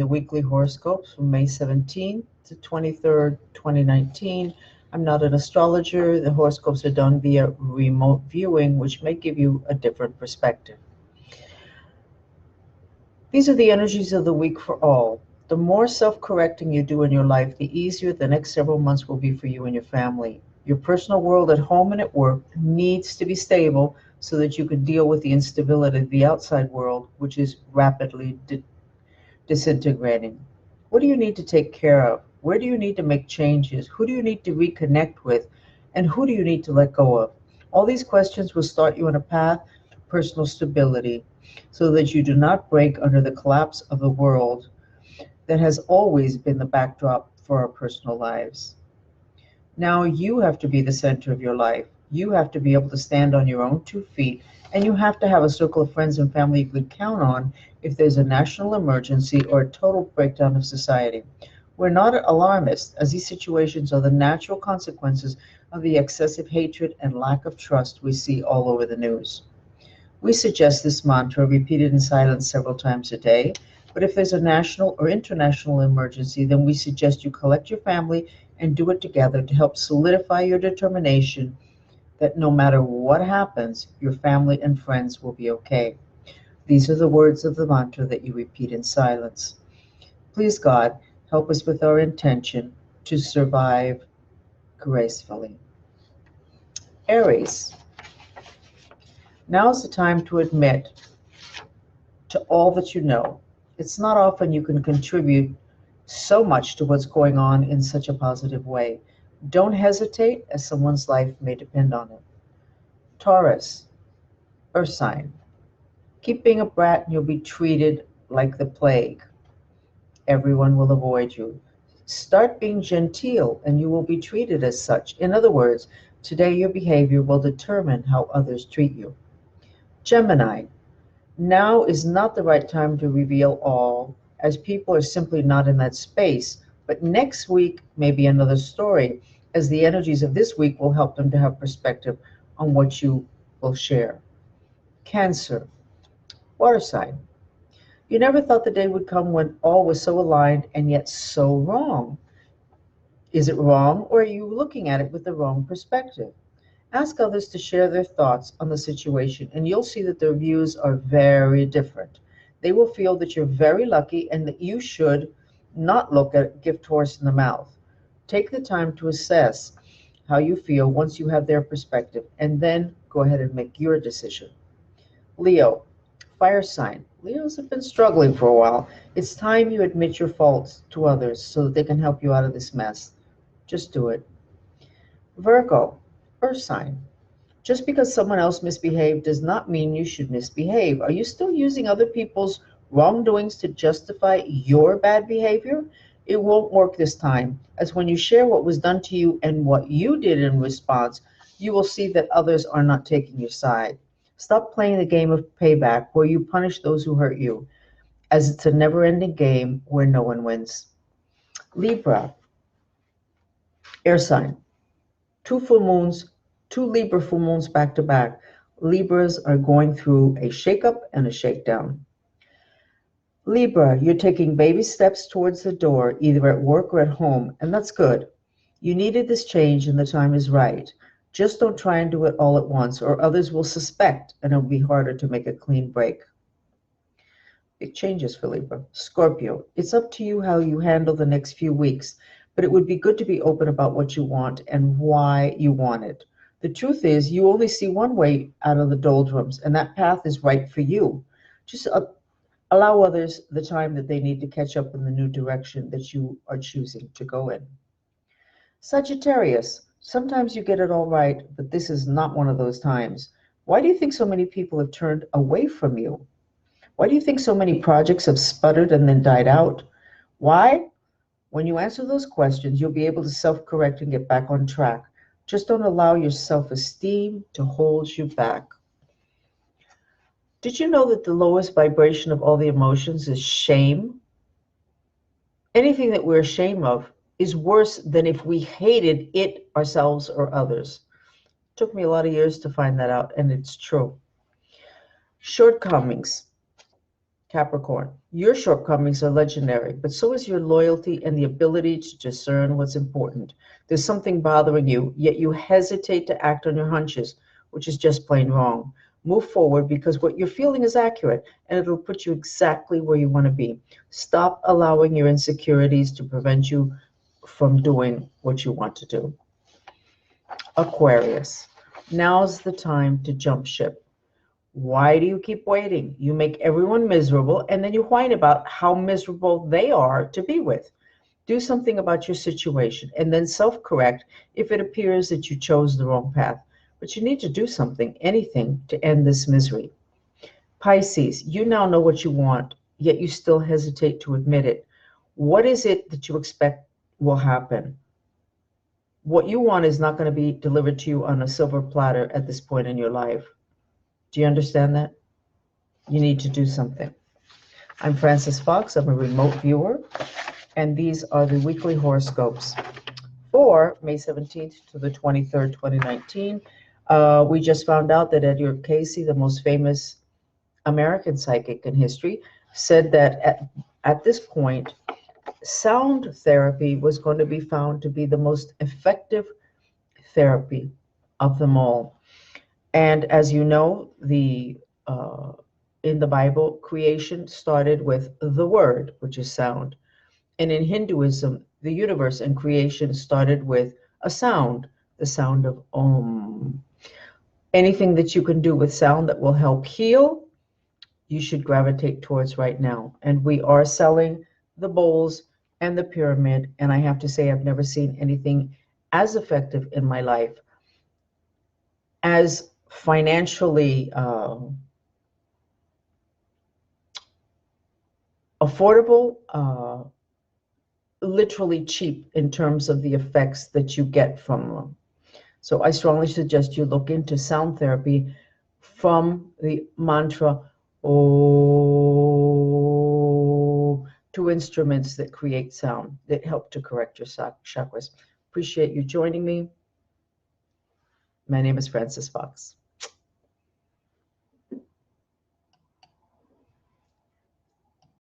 the weekly horoscopes from May 17th to 23rd, 2019. I'm not an astrologer. The horoscopes are done via remote viewing, which may give you a different perspective. These are the energies of the week for all. The more self-correcting you do in your life, the easier the next several months will be for you and your family. Your personal world at home and at work needs to be stable so that you can deal with the instability of the outside world, which is rapidly disintegrating. What do you need to take care of? Where do you need to make changes? Who do you need to reconnect with? And who do you need to let go of? All these questions will start you on a path to personal stability so that you do not break under the collapse of the world that has always been the backdrop for our personal lives. Now you have to be the center of your life. You have to be able to stand on your own 2 feet, and you have to have a circle of friends and family you can count on if there's a national emergency or a total breakdown of society. We're not alarmists, as these situations are the natural consequences of the excessive hatred and lack of trust we see all over the news. We suggest this mantra repeated in silence several times a day, but if there's a national or international emergency, then we suggest you collect your family and do it together to help solidify your determination that no matter what happens, your family and friends will be okay. These are the words of the mantra that you repeat in silence. Please, God, help us with our intention to survive gracefully. Aries, now is the time to admit to all that you know. It's not often you can contribute so much to what's going on in such a positive way. Don't hesitate, as someone's life may depend on it. Taurus, earth sign. Keep being a brat and you'll be treated like the plague. Everyone will avoid you. Start being genteel and you will be treated as such. In other words, today your behavior will determine how others treat you. Gemini, now is not the right time to reveal all, as people are simply not in that space. But next week may be another story, as the energies of this week will help them to have perspective on what you will share. Cancer, water sign. You never thought the day would come when all was so aligned and yet so wrong. Is it wrong, or are you looking at it with the wrong perspective? Ask others to share their thoughts on the situation, and you'll see that their views are very different. They will feel that you're very lucky and that you should not look at a gift horse in the mouth. Take the time to assess how you feel once you have their perspective, and then go ahead and make your decision. Leo, fire sign. Leos have been struggling for a while. It's time you admit your faults to others so that they can help you out of this mess. Just do it. Virgo, earth sign. Just because someone else misbehaved does not mean you should misbehave. Are you still using other people's wrongdoings to justify your bad behavior? It won't work this time, as when you share what was done to you and what you did in response, you will see that others are not taking your side. Stop playing the game of payback where you punish those who hurt you, as it's a never-ending game where no one wins. Libra, air sign. Two Libra full moons back to back. Libras are going through a shakeup and a shakedown. Libra, you're taking baby steps towards the door, either at work or at home, and that's good. You needed this change and the time is right. Just don't try and do it all at once, or others will suspect and it'll be harder to make a clean break. Big changes for Libra. Scorpio, it's up to you how you handle the next few weeks, but it would be good to be open about what you want and why you want it. The truth is, you only see one way out of the doldrums, and that path is right for you. Just allow others the time that they need to catch up in the new direction that you are choosing to go in. Sagittarius, sometimes you get it all right, but this is not one of those times. Why do you think so many people have turned away from you? Why do you think so many projects have sputtered and then died out? Why? When you answer those questions, you'll be able to self-correct and get back on track. Just don't allow your self-esteem to hold you back. Did you know that the lowest vibration of all the emotions is shame? Anything that we're ashamed of is worse than if we hated it, ourselves, or others. It took me a lot of years to find that out, and it's true. Shortcomings Capricorn, your shortcomings are legendary, but so is your loyalty and the ability to discern what's important. There's something bothering you, yet you hesitate to act on your hunches, which is just plain wrong. Move forward because what you're feeling is accurate and it'll put you exactly where you want to be. Stop allowing your insecurities to prevent you from doing what you want to do. Aquarius, now's the time to jump ship. Why do you keep waiting? You make everyone miserable and then you whine about how miserable they are to be with. Do something about your situation and then self-correct if it appears that you chose the wrong path. But you need to do something, anything, to end this misery. Pisces, you now know what you want, yet you still hesitate to admit it. What is it that you expect will happen? What you want is not going to be delivered to you on a silver platter at this point in your life. Do you understand that? You need to do something. I'm Frances Fox. I'm a remote viewer, and these are the weekly horoscopes for May 17th to the 23rd, 2019. We just found out that Edgar Cayce, the most famous American psychic in history, said that at this point, sound therapy was going to be found to be the most effective therapy of them all. And as you know, in the Bible, creation started with the word, which is sound. And in Hinduism, the universe and creation started with a sound, the sound of Om. Anything that you can do with sound that will help heal, you should gravitate towards right now. And we are selling the bowls and the pyramid. And I have to say, I've never seen anything as effective in my life, as financially affordable, literally cheap in terms of the effects that you get from them. So I strongly suggest you look into sound therapy from the mantra Oh, to instruments that create sound that help to correct your chakras. Appreciate you joining me. My name is Frances Fox.